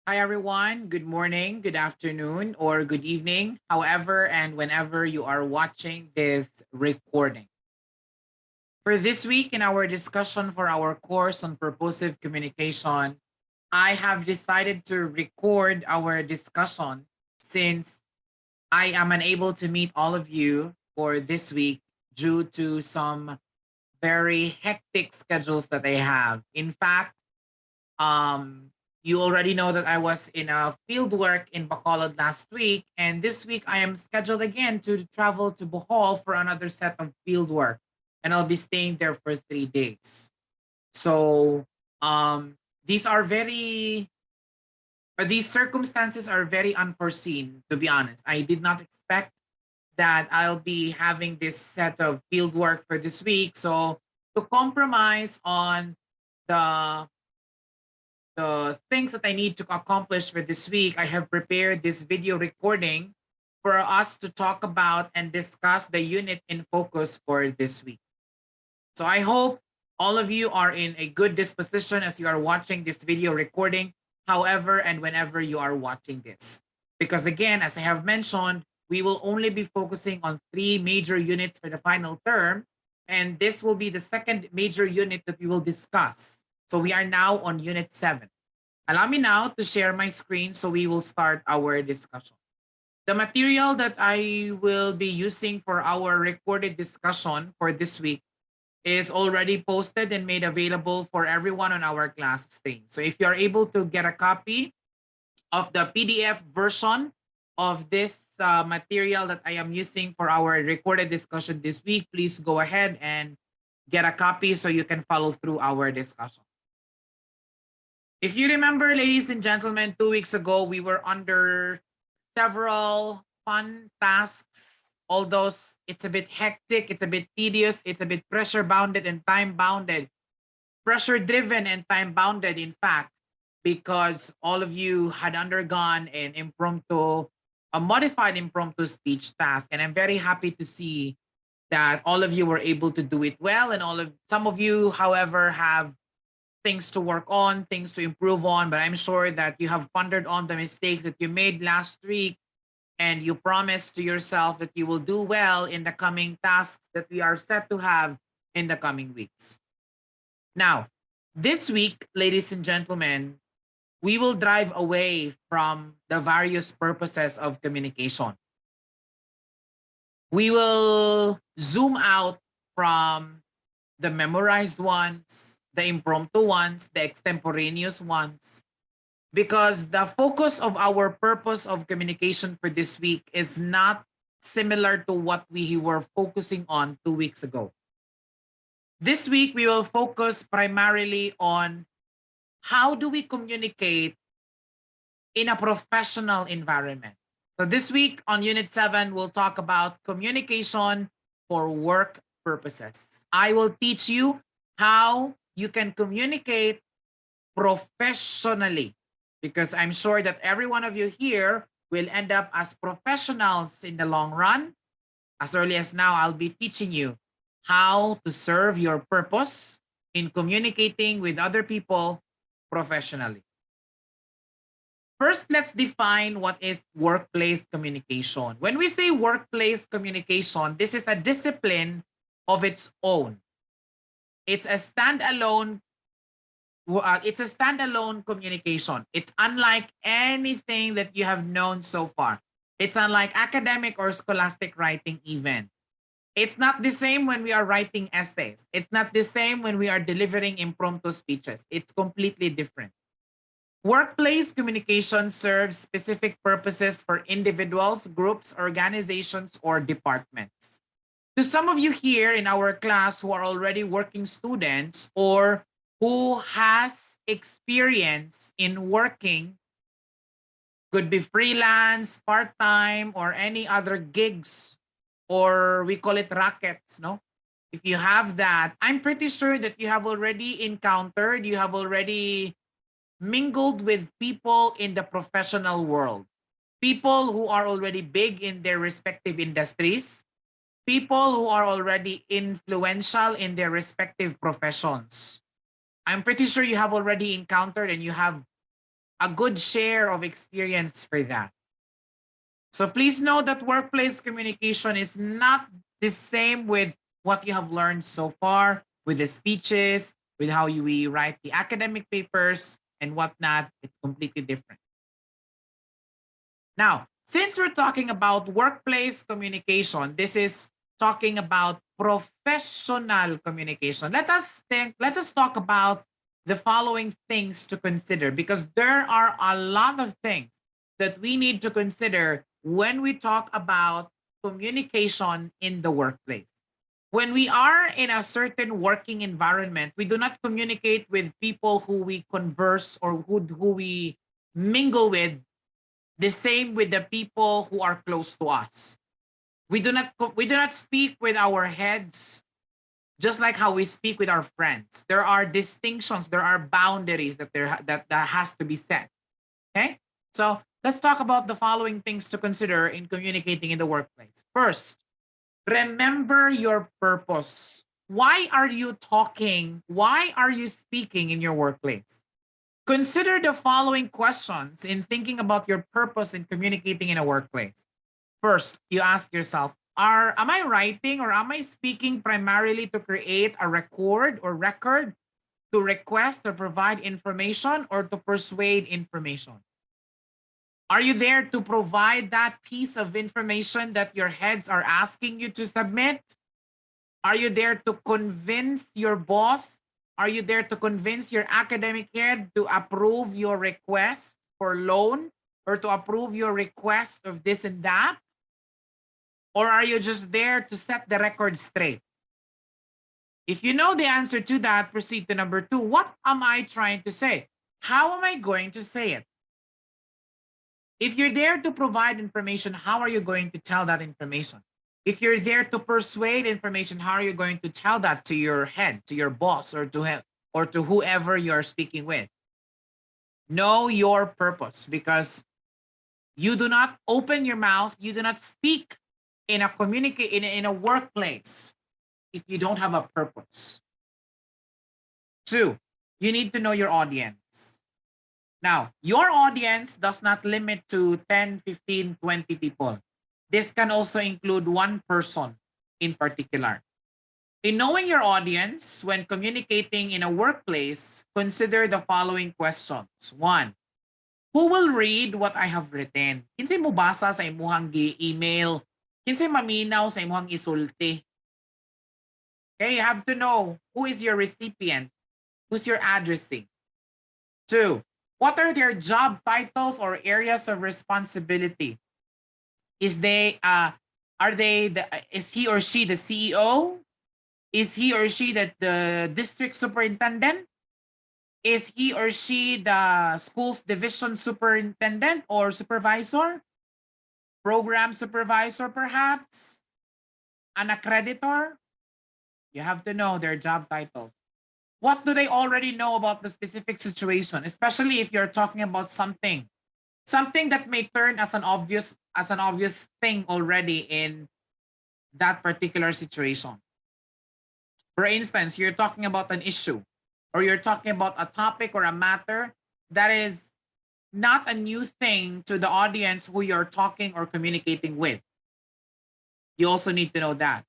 Hi, everyone. Good morning, good afternoon, or good evening, however and whenever you are watching this recording. For this week, in our discussion for our course on purposive communication, I have decided to record our discussion since I am unable to meet all of you for this week due to some very hectic schedules that I have. In fact, um, you already know that I was in a field work in Bacolod last week, and this week I am scheduled again to travel to Bohol for another set of field work, and I'll be staying there for 3 days. So these are these circumstances are very unforeseen. To be honest, I did not expect that I'll be having this set of field work for this week. So to compromise on the the things that I need to accomplish for this week, I have prepared this video recording for us to talk about and discuss the unit in focus for this week. So I hope all of you are in a good disposition as you are watching this video recording, however and whenever you are watching this. Because again, as I have mentioned, we will only be focusing on 3 major units for the final term, and this will be the second major unit that we will discuss. So we are now on unit 7. Allow me now to share my screen so we will start our discussion. The material that I will be using for our recorded discussion for this week is already posted and made available for everyone on our class stream. So if you're able to get a copy of the PDF version of this material that I am using for our recorded discussion this week, please go ahead and get a copy so you can follow through our discussion. If you remember, ladies and gentlemen, 2 weeks ago, we were under several fun tasks. Although it's a bit hectic, it's a bit tedious, it's a bit pressure bounded and time bounded, pressure driven and time bounded, in fact, because all of you had undergone a modified impromptu speech task. And I'm very happy to see that all of you were able to do it well. And some of you, however, have things to work on, things to improve on, but I'm sure that you have pondered on the mistakes that you made last week and you promise to yourself that you will do well in the coming tasks that we are set to have in the coming weeks. Now, this week, ladies and gentlemen, we will drive away from the various purposes of communication. We will zoom out from the memorized ones, the impromptu ones, the extemporaneous ones, because the focus of our purpose of communication for this week is not similar to what we were focusing on 2 weeks ago. This week, we will focus primarily on how do we communicate in a professional environment. So this week on Unit 7, we'll talk about communication for work purposes. I will teach you how you can communicate professionally, because I'm sure that every one of you here will end up as professionals in the long run. As early as now, I'll be teaching you how to serve your purpose in communicating with other people professionally. First, let's define what is workplace communication. When we say workplace communication, this is a discipline of its own. It's a standalone communication. It's unlike anything that you have known so far. It's unlike academic or scholastic writing even. It's not the same when we are writing essays. It's not the same when we are delivering impromptu speeches. It's completely different. Workplace communication serves specific purposes for individuals, groups, organizations, or departments. To some of you here in our class who are already working students or who has experience in working, could be freelance, part-time, or any other gigs, or we call it rackets, no? If you have that, I'm pretty sure that you have already mingled with people in the professional world, people who are already big in their respective industries, people who are already influential in their respective professions. I'm pretty sure you have already encountered and you have a good share of experience for that. So please know that workplace communication is not the same with what you have learned so far, with the speeches, with how we write the academic papers and whatnot. It's completely different. Now, since we're talking about workplace communication, this is talking about professional communication. Let us talk about the following things to consider, because there are a lot of things that we need to consider when we talk about communication in the workplace. When we are in a certain working environment, we do not communicate with people who we converse or who we mingle with the same with the people who are close to us. We do not speak with our heads just like how we speak with our friends. There are distinctions, there are boundaries that has to be set. Okay? So let's talk about the following things to consider in communicating in the workplace. First, remember your purpose. Why are you talking? Why are you speaking in your workplace? Consider the following questions in thinking about your purpose in communicating in a workplace. First, you ask yourself, am I writing or am I speaking primarily to create a record, to request or provide information, or to persuade information? Are you there to provide that piece of information that your heads are asking you to submit? Are you there to convince your boss? Are you there to convince your academic head to approve your request for loan or to approve your request of this and that? Or are you just there to set the record straight? If you know the answer to that, proceed to number 2. What am I trying to say? How am I going to say it? If you're there to provide information, how are you going to tell that information? If you're there to persuade information, how are you going to tell that to your head, to your boss, or to whoever you're speaking with? Know your purpose, because you do not open your mouth, you do not speak in a workplace if you don't have a purpose. 2, you need to know your audience. Now, your audience does not limit to 10, 15, 20 people. This can also include one person in particular. In knowing your audience, when communicating in a workplace, consider the following questions. 1, who will read what I have written? Kinsay mo basa sa imuhang email? Kinsay maminaw sa imuhang isulti? Okay, you have to know who is your recipient, who's your addressing. 2, what are their job titles or areas of responsibility? Is he or she the CEO? Is he or she the district superintendent? Is he or she the school's division superintendent or supervisor? Program supervisor, perhaps? An accreditor? You have to know their job titles. What do they already know about the specific situation, especially if you're talking about something that may turn as an obvious thing already in that particular situation. For instance, you're talking about an issue, or you're talking about a topic or a matter that is not a new thing to the audience who you're talking or communicating with. You also need to know that.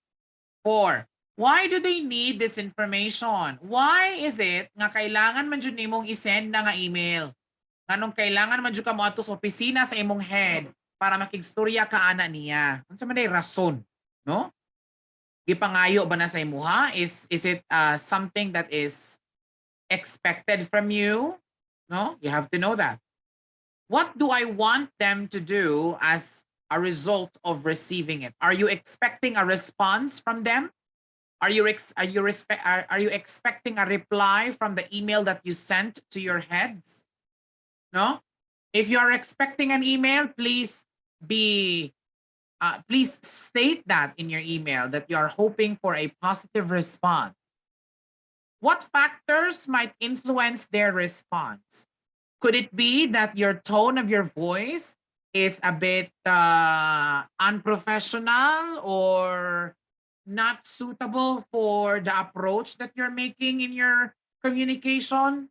4, why do they need this information? Why is it nga kailangan man jud nimong i-send na nga email? Nganong kailangan man jud ka moadto sa opisina sa imong head para makigstorya ka ana niya? Unsa man day rason, no? Gipangayo ba na sa imuha? Is it something that is expected from you? No? You have to know that. What do I want them to do as a result of receiving it? Are you expecting a response from them? Are you expecting a reply from the email that you sent to your heads? No? If you are expecting an email, please state that in your email that you are hoping for a positive response. What factors might influence their response? Could it be that your tone of your voice is a bit unprofessional or not suitable for the approach that you're making in your communication?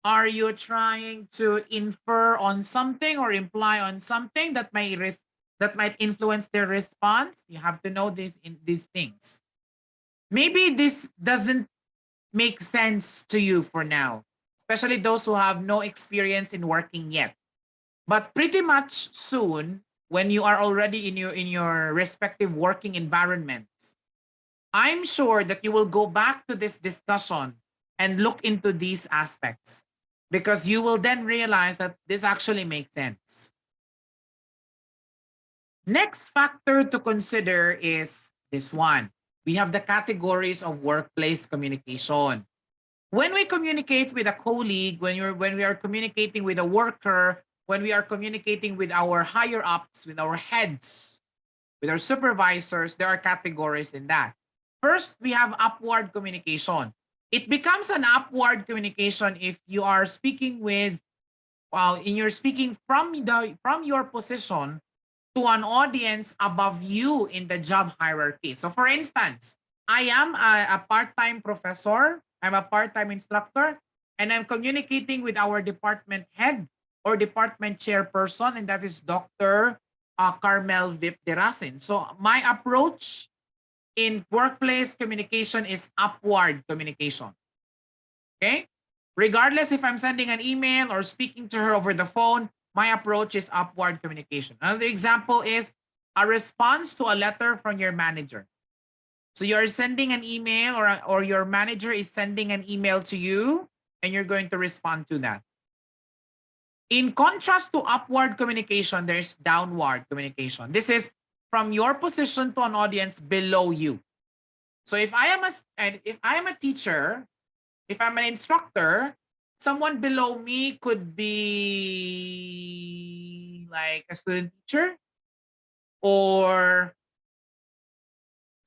Are you trying to infer on something or imply on something that might influence their response? You have to know these things. Maybe this doesn't make sense to you for now, especially those who have no experience in working yet. But pretty much soon, when you are already in your respective working environments, I'm sure that you will go back to this discussion and look into these aspects because you will then realize that this actually makes sense. Next factor to consider is this one. We have the categories of workplace communication. When we communicate with a colleague, when we are communicating with a worker, when we are communicating with our higher ups, with our heads, with our supervisors, there are categories in that. First, we have upward communication. It becomes an upward communication if you are speaking with, you're speaking from your position to an audience above you in the job hierarchy. So for instance, I am a part-time professor, I'm a part-time instructor, and I'm communicating with our department head or department chairperson, and that is Dr. Carmel Vip Derasin. So my approach in workplace communication is upward communication. Okay? Regardless if I'm sending an email or speaking to her over the phone, my approach is upward communication. Another example is a response to a letter from your manager. So you're sending an email or your manager is sending an email to you and you're going to respond to that. In contrast to upward communication, there's downward communication. This is from your position to an audience below you. So if I am a teacher, if I'm an instructor, someone below me could be like a student teacher or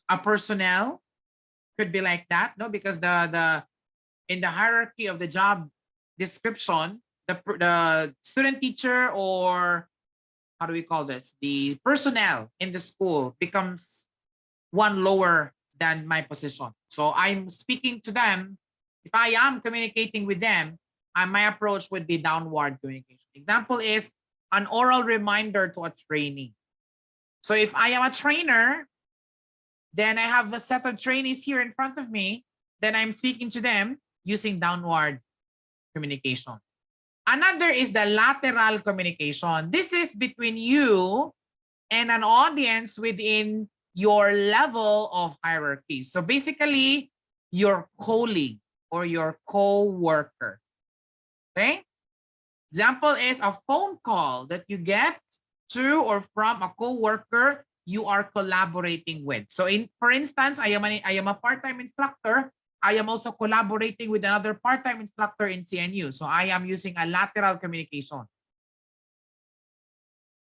a personnel, could be like that, no? Because the in the hierarchy of the job description, the student teacher, or how do we call this? The personnel in the school becomes one lower than my position. So I'm speaking to them. If I am communicating with them, my approach would be downward communication. Example is an oral reminder to a trainee. So if I am a trainer, then I have a set of trainees here in front of me, then I'm speaking to them using downward communication. Another is the lateral communication. This is between you and an audience within your level of hierarchy. So basically, your colleague or your co-worker. Okay? Example is a phone call that you get to or from a co-worker you are collaborating with. So for instance, I am a part-time instructor. I am also collaborating with another part-time instructor in CNU. So I am using a lateral communication.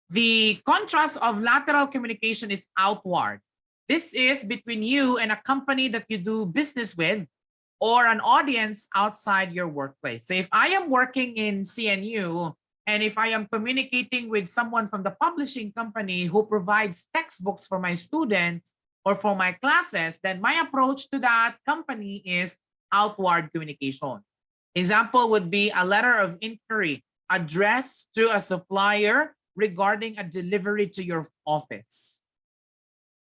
The contrast of lateral communication is outward. This is between you and a company that you do business with or an audience outside your workplace. So if I am working in CNU and if I am communicating with someone from the publishing company who provides textbooks for my students or for my classes, then my approach to that company is outward communication. Example would be a letter of inquiry addressed to a supplier regarding a delivery to your office.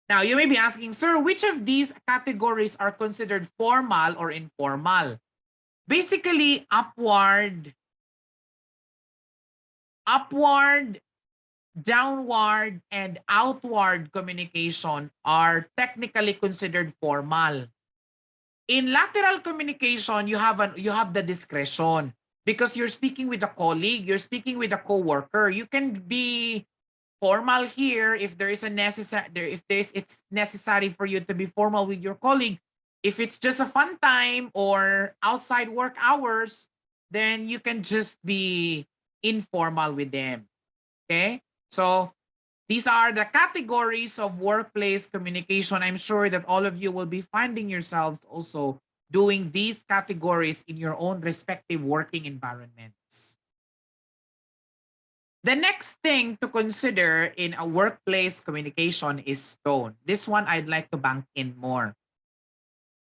Now, you may be asking, sir, which of these categories are considered formal or informal? Basically, upward, downward, and outward communication are technically considered formal. In lateral communication, you have the discretion because you're speaking with a colleague, you're speaking with a coworker. You can be formal here if there is it's necessary for you to be formal with your colleague. If it's just a fun time or outside work hours, then you can just be informal with them. Okay? So these are the categories of workplace communication. I'm sure that all of you will be finding yourselves also doing these categories in your own respective working environments. The next thing to consider in a workplace communication is tone. This one I'd like to bank in more.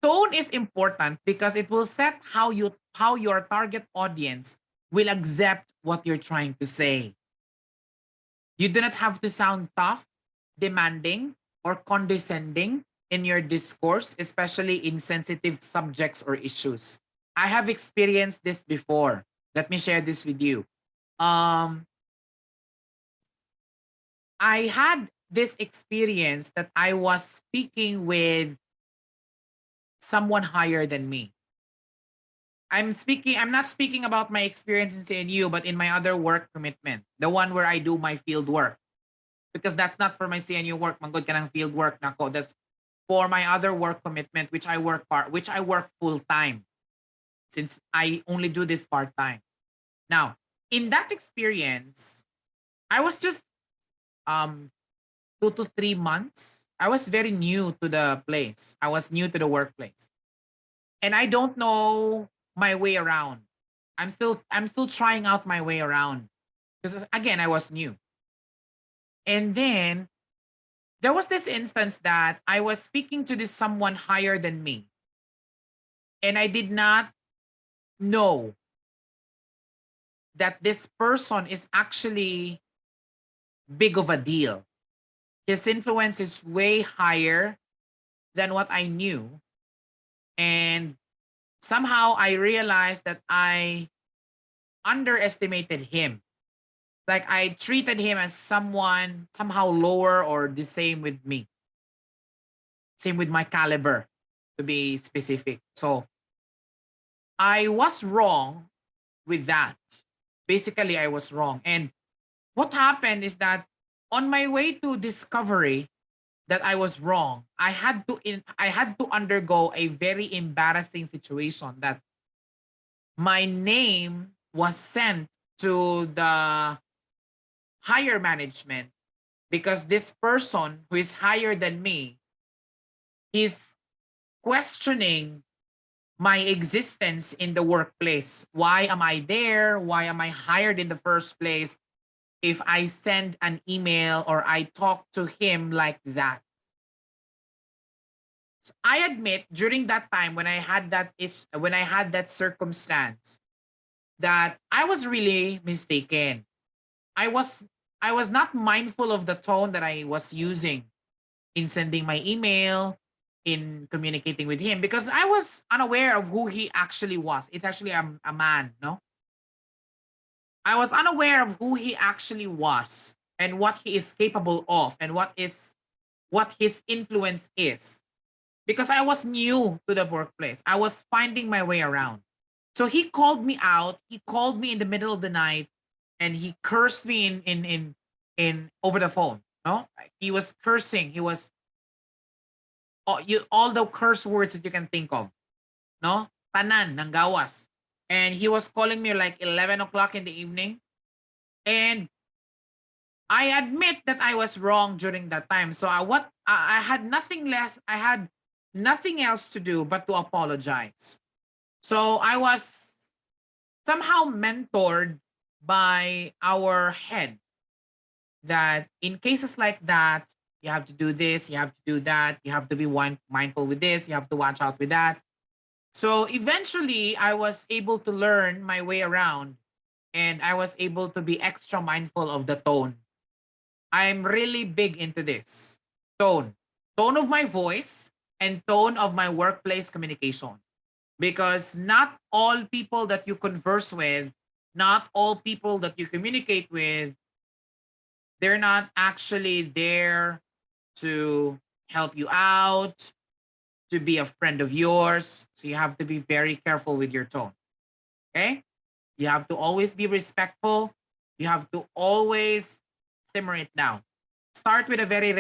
Tone is important because it will set how you how your target audience will accept what you're trying to say. You do not have to sound tough, demanding, or condescending in your discourse, especially in sensitive subjects or issues. I have experienced this before. Let me share this with you. Um, I had this experience that I was speaking with someone higher than me. I'm not speaking about my experience in CNU, but in my other work commitment, the one where I do my field work. Because that's not for my CNU work, manggod ka ng field work nako. That's for my other work commitment, which I work full time, since I only do this part time. Now, in that experience, I was just um 2 to 3 months. I was very new to the place. I was new to the workplace. And I don't know my way around. I'm still trying out my way around. Because again, I was new. And then there was this instance that I was speaking to this someone higher than me. And I did not know that this person is actually big of a deal. His influence is way higher than what I knew. And somehow I realized that I underestimated him. Like I treated him as someone somehow lower or the same with me. Same with my caliber, to be specific. So I was wrong with that. Basically, I was wrong. And what happened is that on my way to discovery that I was wrong, I had to undergo a very embarrassing situation that my name was sent to the higher management because this person who is higher than me is questioning my existence in the workplace. Why am I there? Why am I hired in the first place? If I send an email or I talk to him like that. So I admit during that time when when I had that circumstance that I was really mistaken. I was I was not mindful of the tone that I was using in sending my email, in communicating with him because I was unaware of who he actually was. It's actually a man, no? I was unaware of who he actually was and what he is capable of and what his influence is. Because I was new to the workplace. I was finding my way around. So he called me out. He called me in the middle of the night and he cursed me in over the phone. No? He was cursing. He was all the curse words that you can think of. No? Tanan, ng gawas. And he was calling me like 11 o'clock in the evening. And I admit that I was wrong during that time. So I had nothing less. I had nothing else to do but to apologize. So I was somehow mentored by our head that in cases like that, you have to do this, you have to do that, you have to be mindful with this, you have to watch out with that. So eventually, I was able to learn my way around and I was able to be extra mindful of the tone. I'm really big into this tone, tone of my voice, and tone of my workplace communication. Because not all people that you converse with, not all people that you communicate with, they're not actually there to help you out, to be a friend of yours. So you have to be very careful with your tone. Okay? You have to always be respectful. You have to always simmer it down. Start with a very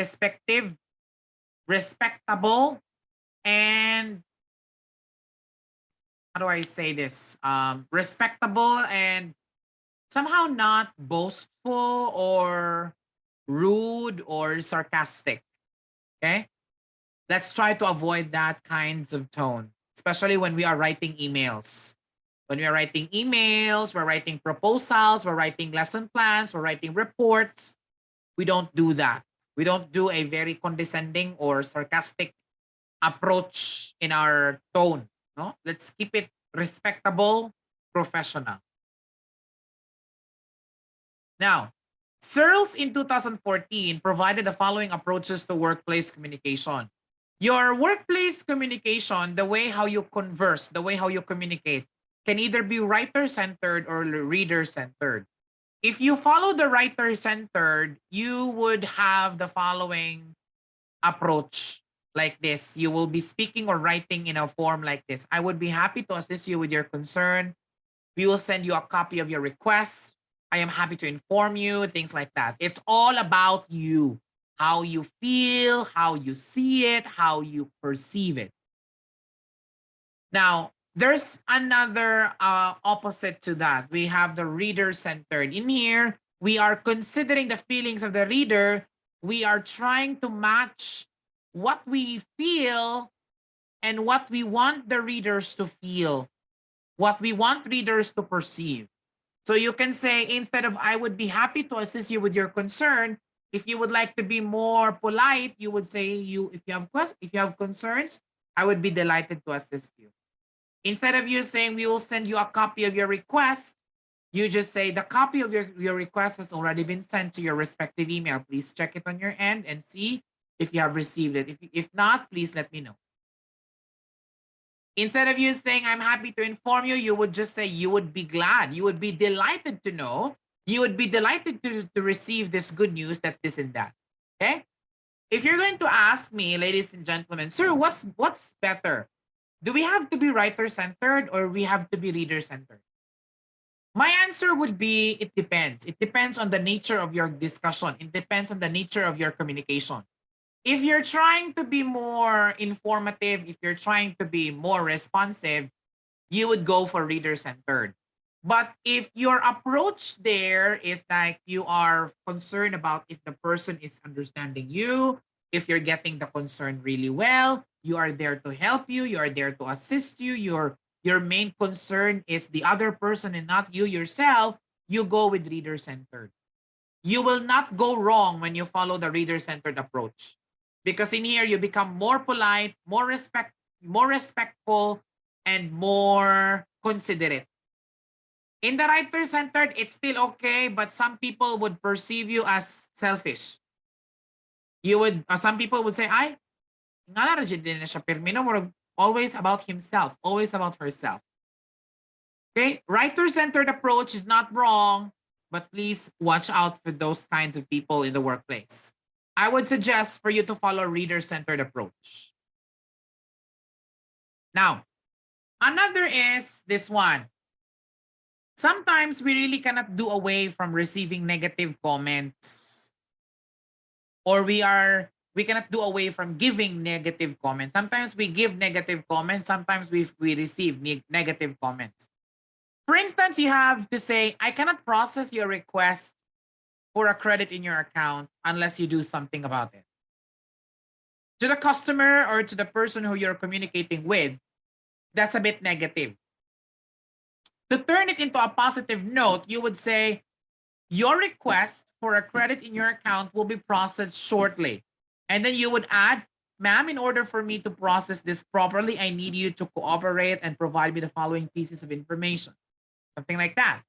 respectable, and how do I say this? Respectable and somehow not boastful or rude or sarcastic. Okay? Let's try to avoid that kinds of tone, especially when we are writing emails. When we are writing emails, we're writing proposals, we're writing lesson plans, we're writing reports. We don't do that. We don't do a very condescending or sarcastic approach in our tone. No, let's keep it respectable, professional. Now, Searles in 2014 provided the following approaches to workplace communication. Your workplace communication, the way how you converse, the way how you communicate, can either be writer-centered or reader-centered. If you follow the writer-centered, you would have the following approach like this. You will be speaking or writing in a form like this. I would be happy to assist you with your concern. We will send you a copy of your request. I am happy to inform you, things like that. It's all about you, how you feel, how you see it, how you perceive it. Now, there's another opposite to that. We have the reader-centered. In here, we are considering the feelings of the reader. We are trying to match what we feel and what we want the readers to feel, what we want readers to perceive. So you can say, instead of I would be happy to assist you with your concern, if you would like to be more polite, you would say if you have concerns, I would be delighted to assist you. Instead of you saying we will send you a copy of your request, you just say the copy of your request has already been sent to your respective email. Please check it on your end and see if you have received it. If not, please let me know. Instead of you saying, I'm happy to inform you, you would just say you would be glad. You would be delighted to know. You would be delighted to receive this good news that this and that. Okay? If you're going to ask me, ladies and gentlemen, sir, what's better? Do we have to be writer-centered or we have to be reader-centered? My answer would be, it depends. It depends on the nature of your discussion. It depends on the nature of your communication. If you're trying to be more informative, if you're trying to be more responsive, you would go for reader-centered. But if your approach there is like you are concerned about if the person is understanding you, if you're getting the concern really well, you are there to help you, you are there to assist you, your main concern is the other person and not you yourself, you go with reader-centered. You will not go wrong when you follow the reader-centered approach. Because in here, you become more polite, more respectful, and more considerate. In the writer-centered, it's still okay, but some people would perceive you as selfish. Some people would say, ay, nga na din na siya, pero always about himself, always about herself. Okay, writer-centered approach is not wrong, but please watch out for those kinds of people in the workplace. I would suggest for you to follow reader-centered approach. Now, another is this one. Sometimes we really cannot do away from receiving negative comments. Or we cannot do away from giving negative comments. Sometimes we give negative comments. Sometimes we receive negative comments. For instance, you have to say, I cannot process your request for a credit in your account unless you do something about it. To the customer or to the person who you're communicating with, that's a bit negative. To turn it into a positive note, you would say, your request for a credit in your account will be processed shortly. And then you would add, ma'am, in order for me to process this properly, I need you to cooperate and provide me the following pieces of information. Something like that.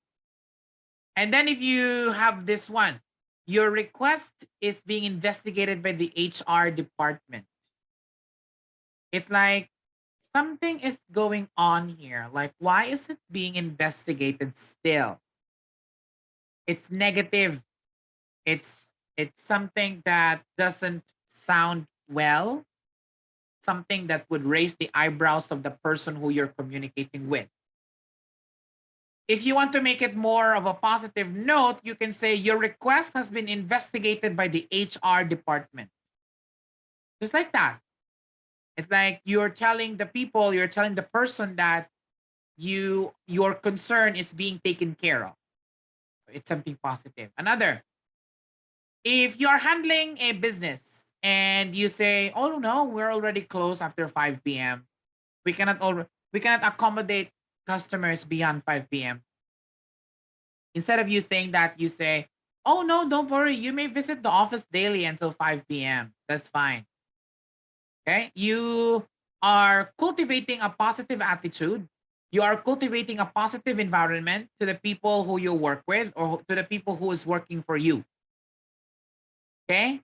And then if you have this one, your request is being investigated by the HR department. It's like something is going on here. Like, why is it being investigated still? It's negative. It's something that doesn't sound well. Something that would raise the eyebrows of the person who you're communicating with. If you want to make it more of a positive note, you can say your request has been investigated by the HR department. Just like that. It's like you're telling the person that your concern is being taken care of. It's something positive. Another, if you're handling a business and you say, oh no, we're already closed after 5 p.m. We cannot accommodate customers beyond 5 p.m. Instead of you saying that, you say, oh no, don't worry. You may visit the office daily until 5 p.m. That's fine. Okay? You are cultivating a positive attitude You are cultivating a positive environment to the people who you work with or to the people who is working for you. Okay?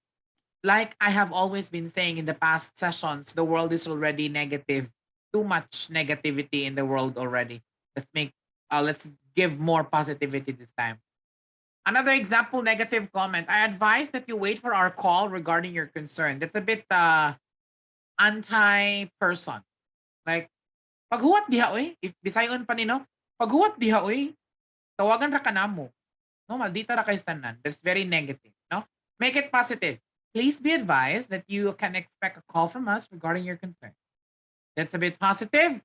Like I have always been saying in the past sessions, the world is already negative. Too much negativity in the world already. Let's give more positivity this time. Another example, negative comment. I advise that you wait for our call regarding your concern. That's a bit anti-person. Like, paghuwat diha oy. If bisayon pa nino, paghuwat diha oy. Tawagan ra ka namo. No, maldita ra kay tanan. That's very negative, no? Make it positive. Please be advised that you can expect a call from us regarding your concern. That's a bit positive.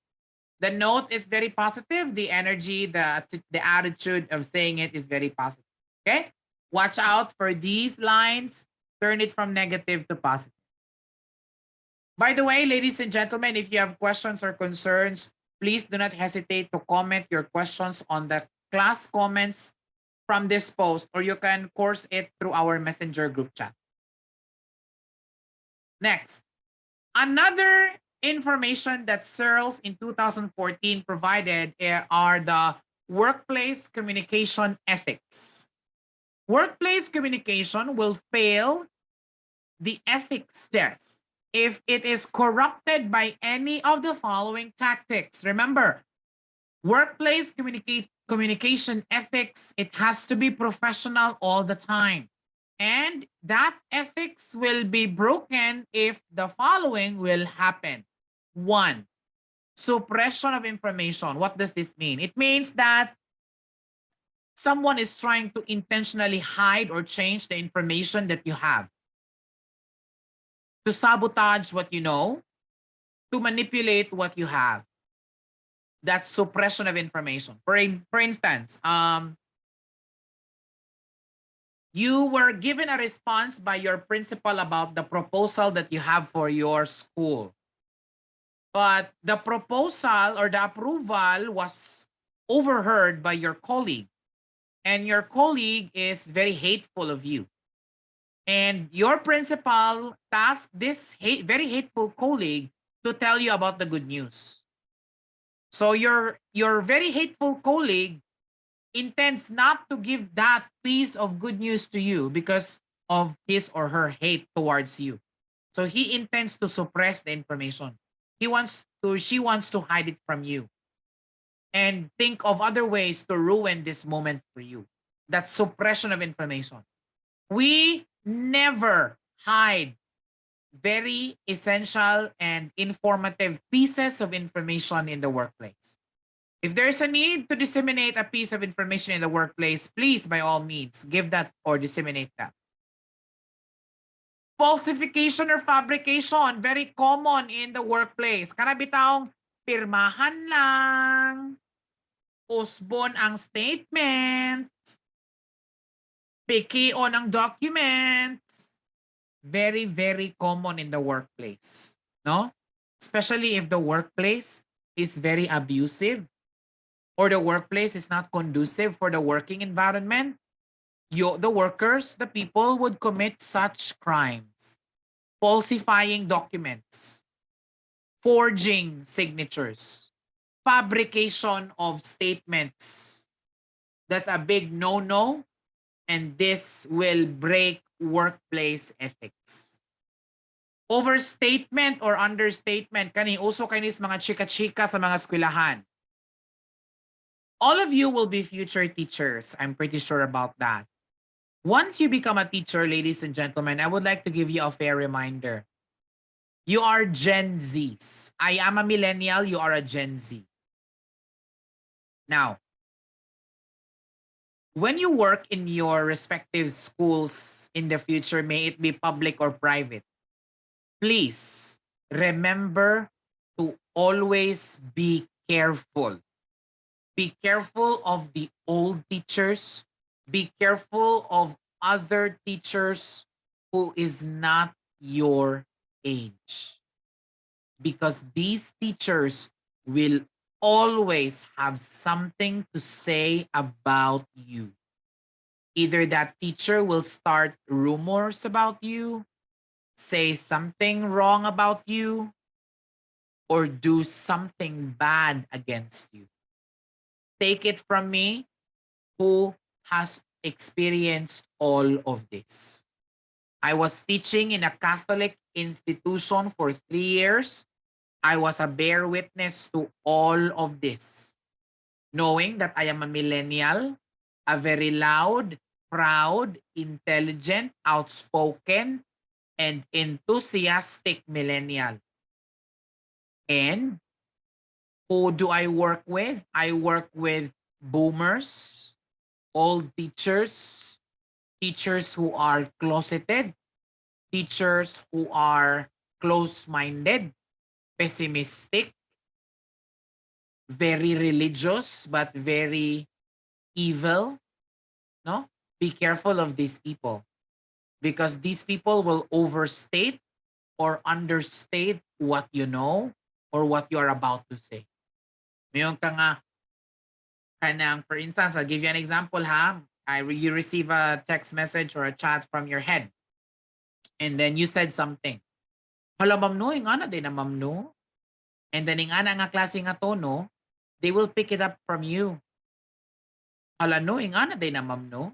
The note is very positive. The energy, the attitude of saying it is very positive. Okay? Watch out for these lines. Turn it from negative to positive. By the way, ladies and gentlemen, if you have questions or concerns, please do not hesitate to comment your questions on the class comments from this post, or you can course it through our messenger group chat. Next, another information that CERLs in 2014 provided are the workplace communication ethics. Workplace communication will fail the ethics test if it is corrupted by any of the following tactics. Remember, workplace communication ethics, it has to be professional all the time. And that ethics will be broken if the following will happen. One, suppression of information. What does this mean? It means that someone is trying to intentionally hide or change the information that you have, to sabotage what you know, to manipulate what you have. That's suppression of information. For instance, you were given a response by your principal about the proposal that you have for your school. But the proposal or the approval was overheard by your colleague. And your colleague is very hateful of you. And your principal tasked this very hateful colleague to tell you about the good news. So your very hateful colleague intends not to give that piece of good news to you because of his or her hate towards you. So he intends to suppress the information. She wants to hide it from you and think of other ways to ruin this moment for you. That's suppression of information. We never hide very essential and informative pieces of information in the workplace. If there's a need to disseminate a piece of information in the workplace, please, by all means, give that or disseminate that. Falsification or fabrication, very common in the workplace. Karabitaong pirmahan lang, usbon ang statement, pikion ang documents. Very, very common in the workplace. No? Especially if the workplace is very abusive or the workplace is not conducive for the working environment, the workers, the people would commit such crimes. Falsifying documents, forging signatures, fabrication of statements. That's a big no-no, and this will break workplace ethics. Overstatement or understatement, kani uso kanis mga chika-chika sa mga eskwelahan. All of you will be future teachers. I'm pretty sure about that. Once you become a teacher, ladies and gentlemen, I would like to give you a fair reminder. You are Gen Zs. I am a millennial. You are a Gen Z. Now, when you work in your respective schools in the future, may it be public or private, please remember to always be careful. Be careful of the old teachers. Be careful of other teachers who is not your age. Because these teachers will always have something to say about you. Either that teacher will start rumors about you, say something wrong about you, or do something bad against you. take it from me, who has experienced all of this. I was teaching in a Catholic institution for 3 years. I was a bear witness to all of this, knowing that I am a millennial, a very loud, proud, intelligent, outspoken, and enthusiastic millennial. And who do I work with? I work with boomers, old teachers, teachers who are closeted, teachers who are close-minded, pessimistic, very religious, but very evil. No? Be careful of these people, because these people will overstate or understate what you know or what you are about to say. Mayroon ka nga kanang, for instance, I'll give you an example ha. You receive a text message or a chat from your head, and then you said something. Hala, ma'am no, nga na din na ma'am no. And then nga na nga klase nga tono, they will pick it up from you. Hala no, nga na din na ma'am no.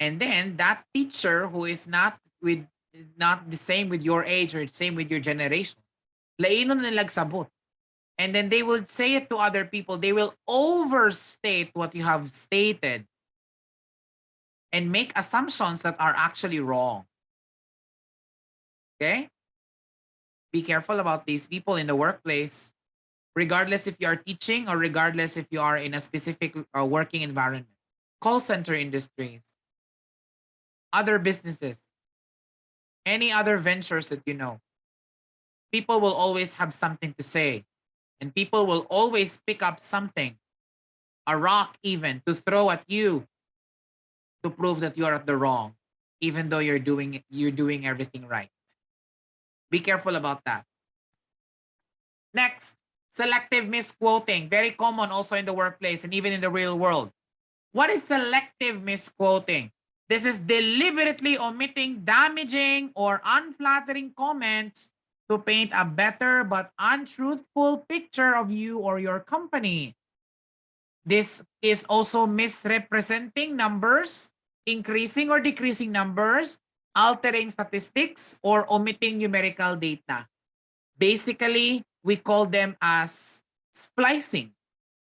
And then that teacher who is not the same with your age or the same with your generation, lainon na nagsabot. And then they will say it to other people. They will overstate what you have stated and make assumptions that are actually wrong. Okay? Be careful about these people in the workplace, regardless if you are teaching or regardless if you are in a specific working environment. Call center industries, other businesses, any other ventures that you know. People will always have something to say, and people will always pick up something, a rock even, to throw at you to prove that you're at the wrong, even though you're doing everything right. Be careful about that. Next, selective misquoting. Very common also in the workplace and even in the real world. What is selective misquoting? This is deliberately omitting damaging or unflattering comments to paint a better but untruthful picture of you or your company. This is also misrepresenting numbers, increasing or decreasing numbers, altering statistics, or omitting numerical data. Basically, we call them as splicing.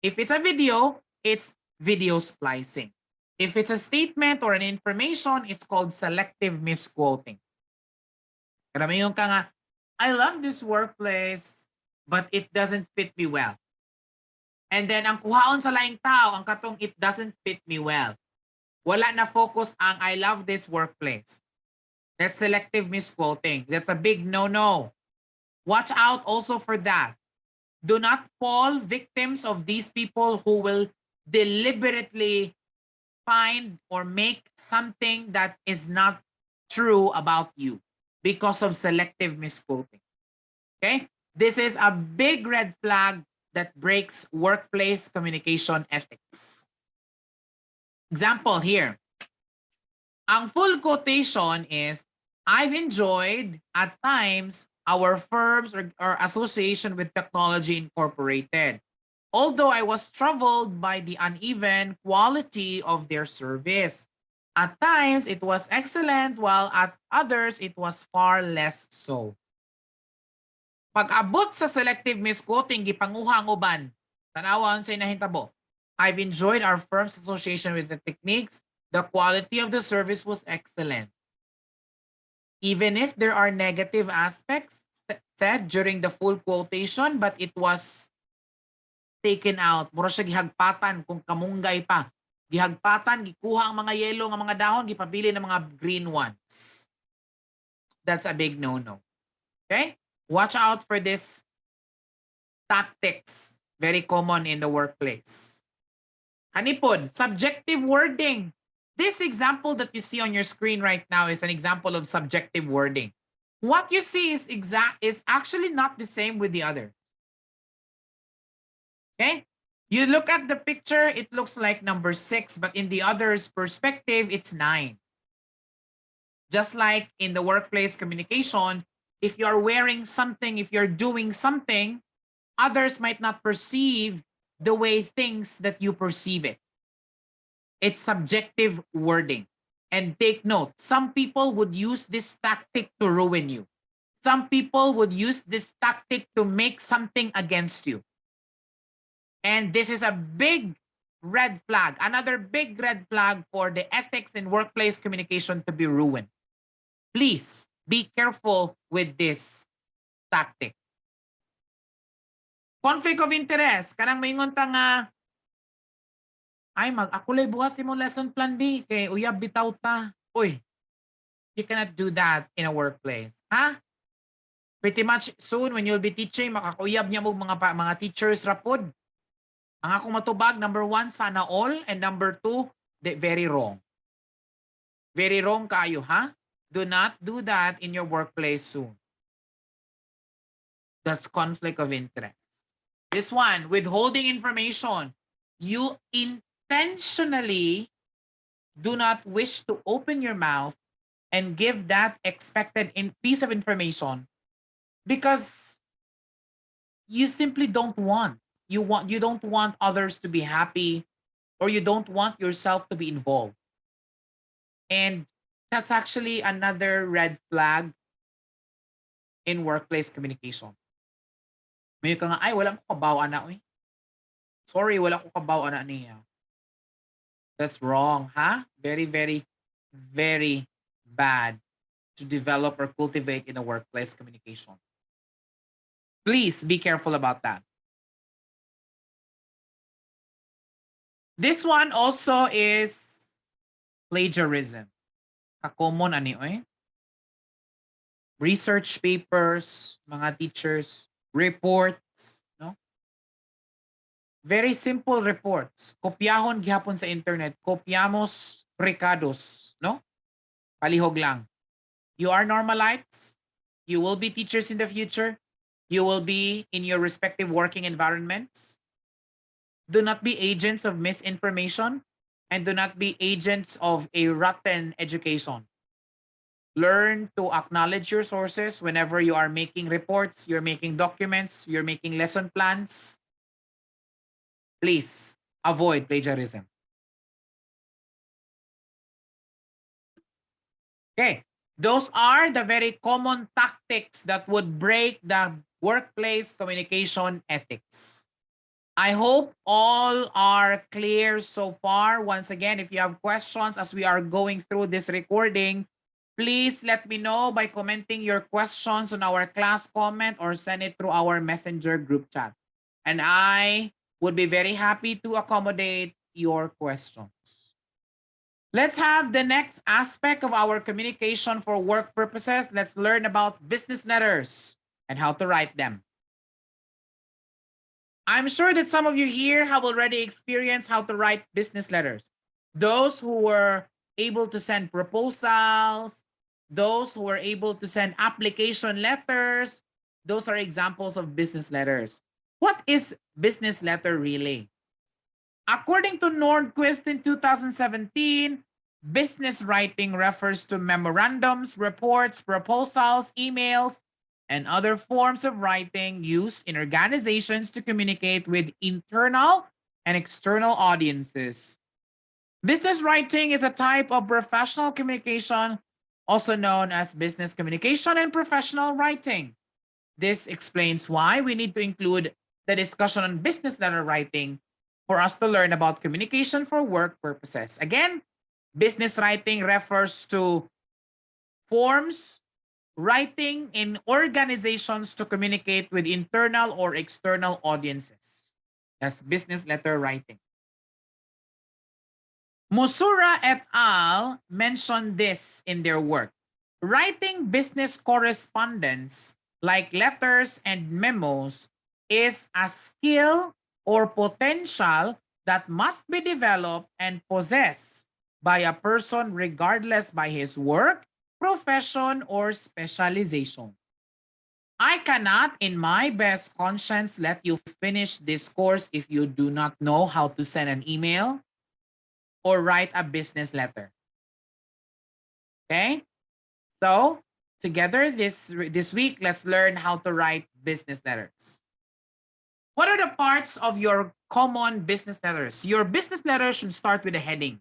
If it's a video, it's video splicing. If it's a statement or an information, it's called selective misquoting. Karamihan ka nga, I love this workplace, but it doesn't fit me well. And then ang kuhaon sa laing tao, ang katong it doesn't fit me well. Wala na focus ang I love this workplace. That's selective misquoting. That's a big no-no. Watch out also for that. Do not fall victims of these people who will deliberately find or make something that is not true about you because of selective misquoting. Okay? This is a big red flag that breaks workplace communication ethics. Example here. Ang full quotation is, I've enjoyed at times our firms or association with Technology Incorporated, although I was troubled by the uneven quality of their service. At times, it was excellent, while at others, it was far less so. Pag-abot sa selective misquoting, gipanguha ang uban. Tanawan sa inahintabo. I've enjoyed our firm's association with the techniques. The quality of the service was excellent. Even if there are negative aspects said during the full quotation, but it was taken out. Mura siya gihagpatan kung kamunggay pa. Gihagpatan, gikuha ang mga yellow ng mga dahon, gipabili ng mga green ones. That's a big no-no. Okay? Watch out for this tactics. Very common in the workplace. Hanipod, subjective wording. This example that you see on your screen right now is an example of subjective wording. What you see is actually not the same with the other. Okay? You look at the picture, it looks like number 6, but in the other's perspective, it's 9. Just like in the workplace communication, if you're wearing something, if you're doing something, others might not perceive the way things that you perceive it. It's subjective wording. And take note, some people would use this tactic to ruin you. Some people would use this tactic to make something against you. And this is a big red flag, another big red flag for the ethics in workplace communication to be ruined. Please be careful with this tactic. Conflict of interest. Kanang maingon ta nga, ay mag-akulay buhat si mong lesson plan di. Kay uyab bitaw ta. Uy, you cannot do that in a workplace. Ha? Pretty much soon when you'll be teaching, makakuyab niya mo mga teachers rapod. Ang akong matubag, number 1, sana all. And number 2, very wrong. Very wrong kayo, ha? Do not do that in your workplace soon. That's conflict of interest. This one, withholding information. You intentionally do not wish to open your mouth and give that expected piece of information because you simply don't want. You don't want others to be happy, or you don't want yourself to be involved. And that's actually another red flag in workplace communication. May ka nga, ay, wala ko kabawa na, oy. Sorry, wala ko kabawa na niya. That's wrong, huh? Very, very, very bad to develop or cultivate in a workplace communication. Please be careful about that. This one also is plagiarism. Ka-common ani oy. Research papers, mga teachers, reports, no? Very simple reports. Kopyahon gihapon sa internet. Kopyamos recados, no? Palihog lang. You are normalites. You will be teachers in the future. You will be in your respective working environments. Do not be agents of misinformation and do not be agents of a rotten education. Learn to acknowledge your sources whenever you are making reports, you're making documents, you're making lesson plans. Please avoid plagiarism. Okay, those are the very common tactics that would break the workplace communication ethics. I hope all are clear so far. Once again, if you have questions as we are going through this recording, please let me know by commenting your questions on our class comment or send it through our messenger group chat. And I would be very happy to accommodate your questions. Let's have the next aspect of our communication for work purposes. Let's learn about business letters and how to write them. I'm sure that some of you here have already experienced how to write business letters. Those who were able to send proposals, those who were able to send application letters, those are examples of business letters. What is business letter really? According to Nordquist in 2017, business writing refers to memorandums, reports, proposals, emails, and other forms of writing used in organizations to communicate with internal and external audiences. Business writing is a type of professional communication, also known as business communication and professional writing. This explains why we need to include the discussion on business letter writing for us to learn about communication for work purposes. Again, business writing refers to forms writing in organizations to communicate with internal or external audiences. That's business letter writing. Musura et al. Mentioned this in their work. Writing business correspondence, like letters and memos, is a skill or potential that must be developed and possessed by a person regardless by his work, profession, or specialization. I cannot, in my best conscience, let you finish this course if you do not know how to send an email or write a business letter. Okay? So, together this week, let's learn how to write business letters. What are the parts of your common business letters. Your business letter should start with a heading.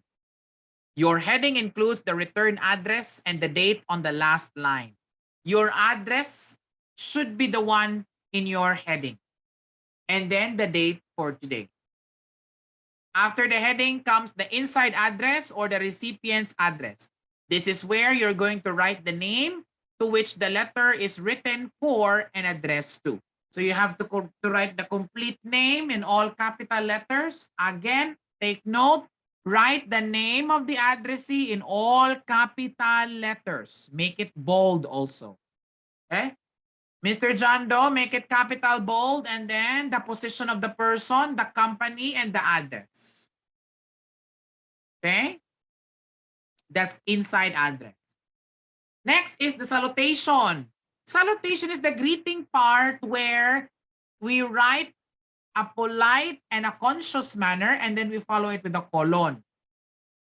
Your heading includes the return address and the date on the last line. Your address should be the one in your heading. And then the date for today. After the heading comes the inside address or the recipient's address. This is where you're going to write the name to which the letter is written for and addressed to. So you have to write the complete name in all capital letters. Again, take note, write the name of the addressee in all capital letters. Make it bold also. Okay? Mr. John Doe, make it capital bold, and then the position of the person, the company, and the address. Okay? That's inside address. Next is the salutation. Salutation is the greeting part where we write a polite and a conscious manner and then we follow it with a colon.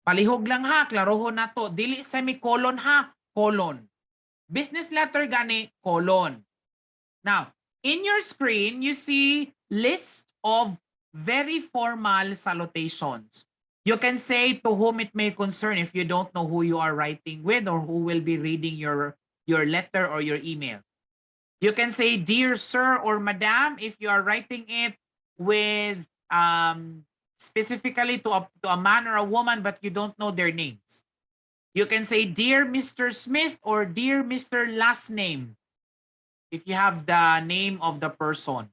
Palihog lang ha, klarohon na to. Dili semicolon ha, colon. Business letter gani, colon. Now, in your screen, you see list of very formal salutations. You can say to whom it may concern if you don't know who you are writing with or who will be reading your letter or your email. You can say, dear sir or madam, if you are writing it with specifically to a man or a woman, but you don't know their names. You can say, dear Mr. Smith or dear Mr. Last Name, if you have the name of the person.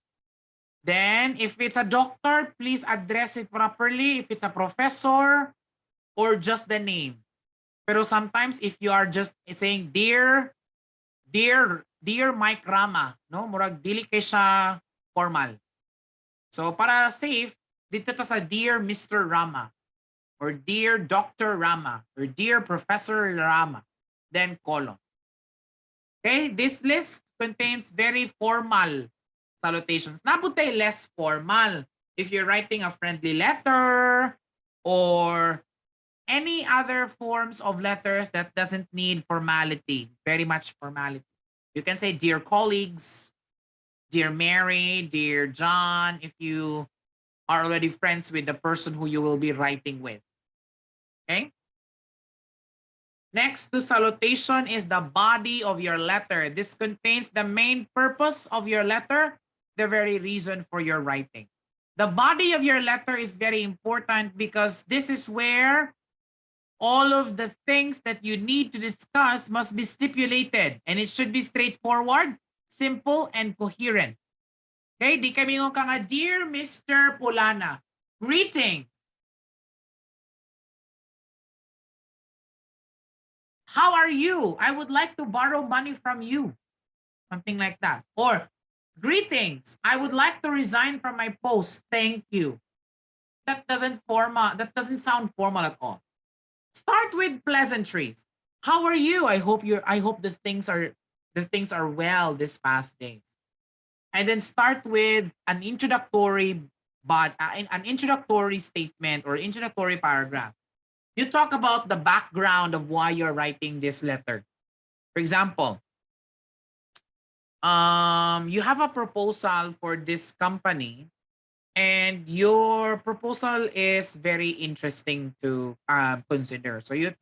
Then, if it's a doctor, please address it properly. If it's a professor, or just the name. Pero sometimes, if you are just saying, dear Mike Rama, no? Murag dili kay siya formal. So, para safe, dito ta sa dear Mr. Rama, or dear Dr. Rama, or dear Professor Rama, then colon. Okay, this list contains very formal salutations. Nabutay less formal. If you're writing a friendly letter or any other forms of letters that doesn't need formality, very much formality. You can say, dear colleagues, dear Mary, dear John, if you are already friends with the person who you will be writing with. Okay? Next to salutation is the body of your letter. This contains the main purpose of your letter, the very reason for your writing. The body of your letter is very important because this is where all of the things that you need to discuss must be stipulated, and it should be straightforward, simple, and coherent. Okay, di kami nga nga, dear Mr. Pulana, greetings. How are you? I would like to borrow money from you. Something like that. Or, greetings. I would like to resign from my post. Thank you. That doesn't sound formal at all. Start with pleasantry. How are you? I hope the things are well this past day. And then start with an introductory statement or introductory paragraph. You talk about the background of why you're writing this letter. For example, you have a proposal for this company and your proposal is very interesting to consider. So you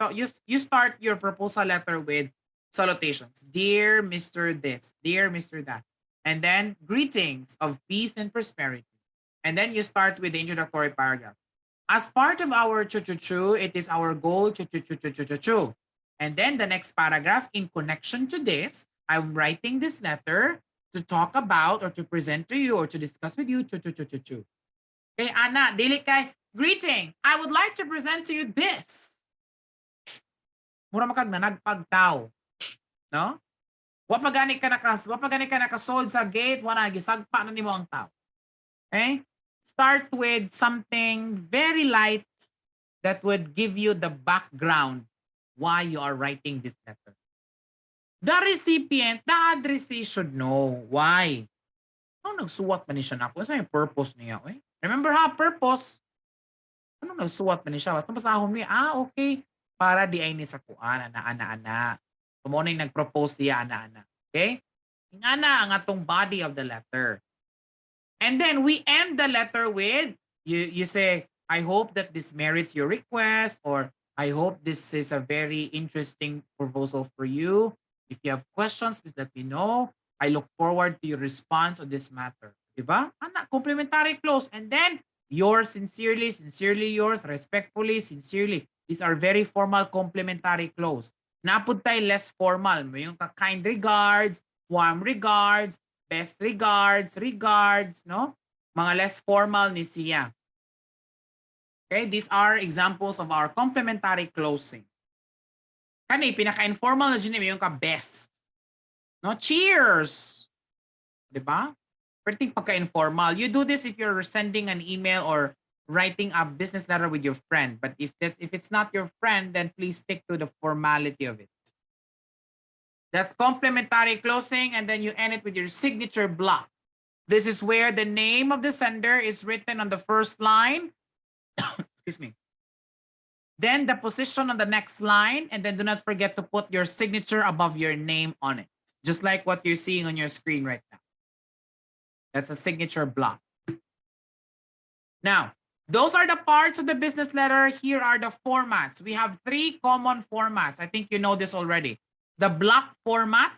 start your proposal letter with salutations. Dear Mr. This, dear Mr. That. And then greetings of peace and prosperity. And then you start with the introductory paragraph. As part of our chu-chu-chu, it is our goal chu-chu-chu-chu-chu-chu. And then the next paragraph, in connection to this, I'm writing this letter to talk about or to present to you or to discuss with you chu-chu-chu-chu-chu. Okay, Ana, dili kay, greeting, I would like to present to you this. Mura makag na nagpagtaw. No? Wapagani ka nakasold sa gate, wala gisagpa na nimo ang tao. Okay? Start with something very light that would give you the background why you are writing this letter. The recipient, the addressee should know why. Ano nagsuwat man siya na ako? Ano yung purpose niya? Eh? Remember ha, purpose. Ano nagsuwat man siya? Basta basahon niya, okay. Para di ay ni sa kuan, ana. Tumunay nag-propose siya, ana. Okay? Ang ana ang atong body of the letter. And then we end the letter with You say, I hope that this merits your request, or I hope this is a very interesting proposal for you. If you have questions, please let me know. I look forward to your response on this matter. Diba? Ana, complimentary close. And then, yours sincerely, sincerely yours, respectfully, sincerely. These are very formal complimentary close. Napod tayo less formal. May yung kind regards, warm regards, best regards, regards, no? Mga less formal ni siya. Okay, these are examples of our complementary closing. Kani, pinaka-informal na dyan yung ka-best. No? Cheers! Diba? Pretty pagka-informal. You do this if you're sending an email or writing a business letter with your friend. But if it's not your friend, then please stick to the formality of it. That's complementary closing, and then you end it with your signature block. This is where the name of the sender is written on the first line. Excuse me. Then the position on the next line, and then do not forget to put your signature above your name on it. Just like what you're seeing on your screen right now. That's a signature block. Now, those are the parts of the business letter. Here are the formats. We have 3 common formats. I think you know this already. The block format.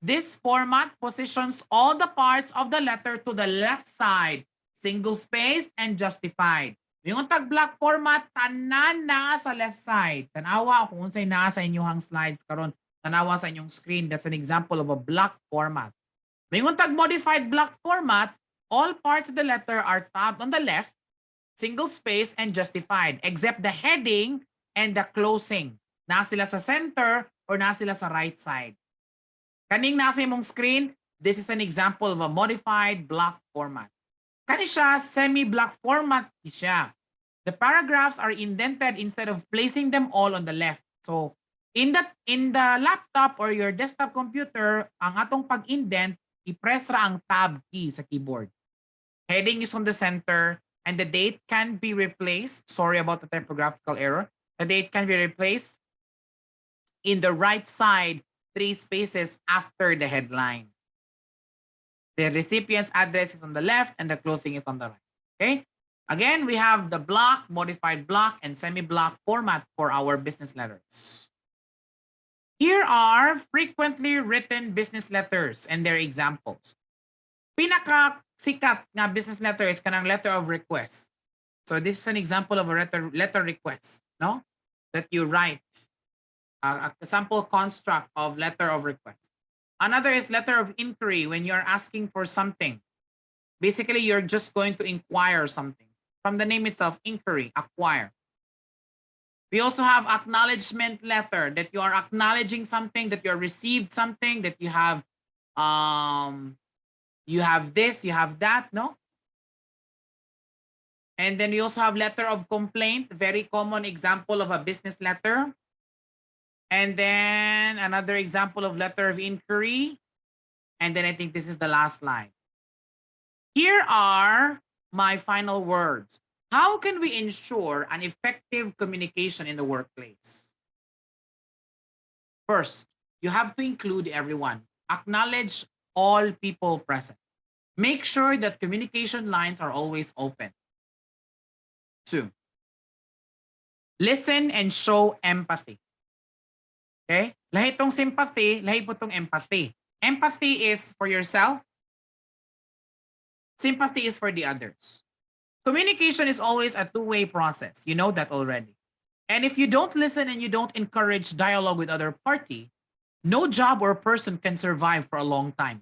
This format positions all the parts of the letter to the left side, single-spaced and justified. Yung tag-block format, tanan na sa left side. Tanawa kung unsay naa sa inyong slides karon, tanawa sa inyong screen. That's an example of a block format. Yung tag-modified block format, all parts of the letter are tabbed on the left, single-spaced and justified, except the heading and the closing. Na sila sa center or na sila sa right side. Kaning nasa imong screen, this is an example of a modified block format. Kani siya semi-block format siya. The paragraphs are indented instead of placing them all on the left. So, in the laptop or your desktop computer, ang atong pag-indent, i-press ra ang tab key sa keyboard. Heading is on the center, and the date can be replaced. Sorry about the typographical error. The date can be replaced in the right side, 3 spaces after the headline. The recipient's address is on the left and the closing is on the right. Okay? Again, we have the block, modified block, and semi-block format for our business letters. Here are frequently written business letters and their examples. Pinaka-sikat nga business letter is kanang letter of request. So this is an example of a letter request, no? That you write. A sample construct of letter of request. Another is letter of inquiry when you're asking for something. Basically, you're just going to inquire something. From the name itself, inquiry, acquire. We also have acknowledgement letter, that you are acknowledging something, that you received something, that you have this, you have that, no? And then we also have letter of complaint, very common example of a business letter. And then another example of letter of inquiry. And then I think this is the last line. Here are my final words. How can we ensure an effective communication in the workplace? First, you have to include everyone. Acknowledge all people present. Make sure that communication lines are always open. 2, listen and show empathy. Okay? Lahi itong sympathy, lahi po itong empathy. Empathy is for yourself. Sympathy is for the others. Communication is always a two-way process. You know that already. And if you don't listen and you don't encourage dialogue with other party, no job or person can survive for a long time.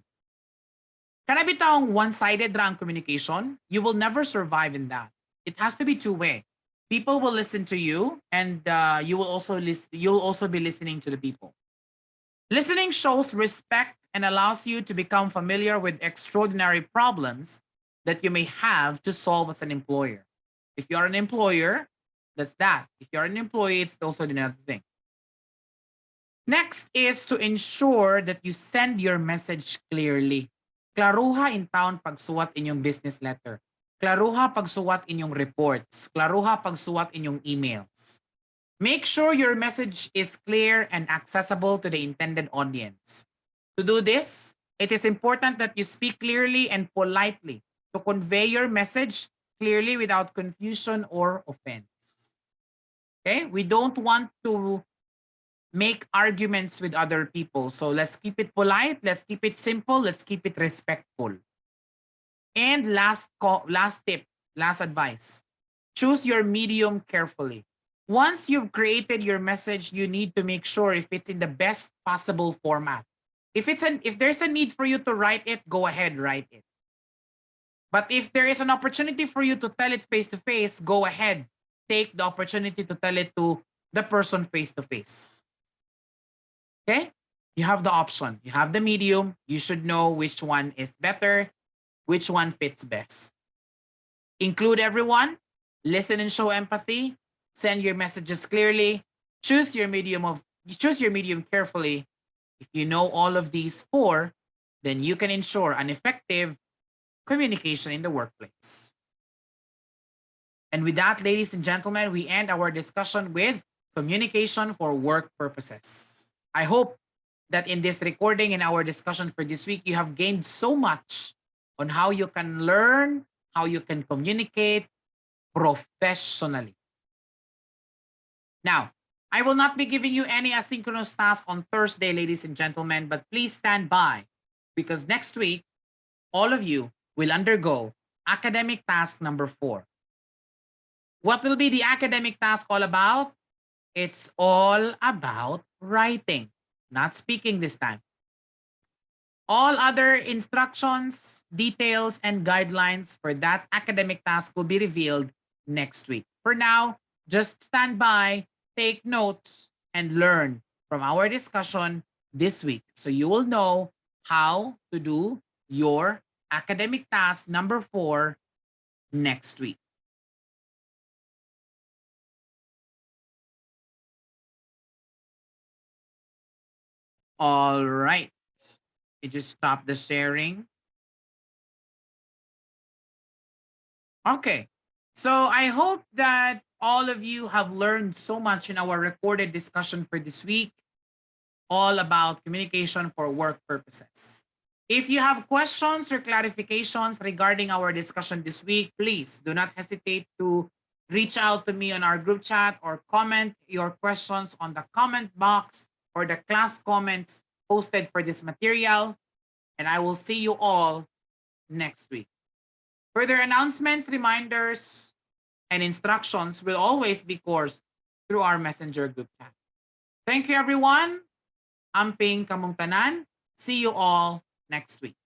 Kana bitawng one-sided ra ang communication, you will never survive in that. It has to be two-way. People will listen to you, and you'll also be listening to the people. Listening shows respect and allows you to become familiar with extraordinary problems that you may have to solve as an employer. If you're an employer, that's that. If you're an employee, it's also another thing. Next is to ensure that you send your message clearly. Klaruha in taon pagsuwat inyong business letter. Klaruha pagsuwat inyong reports. Klaruha pagsuwat inyong emails. Make sure your message is clear and accessible to the intended audience. To do this, it is important that you speak clearly and politely to convey your message clearly without confusion or offense. Okay? We don't want to make arguments with other people. So let's keep it polite, let's keep it simple, let's keep it respectful. And last tip, last advice. Choose your medium carefully. Once you've created your message, you need to make sure if it's in the best possible format. If there's a need for you to write it, go ahead, write it. But if there is an opportunity for you to tell it face to face, go ahead. Take the opportunity to tell it to the person face to face. Okay? You have the option. You have the medium. You should know which one is better, which one fits best. Include everyone, listen and show empathy, send your messages clearly, choose your medium carefully. If you know all of these four, then you can ensure an effective communication in the workplace. And with that, ladies and gentlemen, we end our discussion with communication for work purposes. I hope that in this recording and our discussion for this week, you have gained so much on how you can learn, how you can communicate professionally. Now, I will not be giving you any asynchronous task on Thursday, ladies and gentlemen, but please stand by because next week, all of you will undergo academic task number 4. What will be the academic task all about? It's all about writing, not speaking this time. All other instructions, details, and guidelines for that academic task will be revealed next week. For now, just stand by, take notes, and learn from our discussion this week. So you will know how to do your academic task number 4 next week. All right. You just stop the sharing. Okay. So I hope that all of you have learned so much in our recorded discussion for this week, all about communication for work purposes. If you have questions or clarifications regarding our discussion this week, please do not hesitate to reach out to me on our group chat or comment your questions on the comment box or the class comments posted for this material. And I will see you all next week. Further announcements, reminders, and instructions will always be coursed through our messenger group chat. Thank you, everyone. Amping kamong tanan. See you all next week.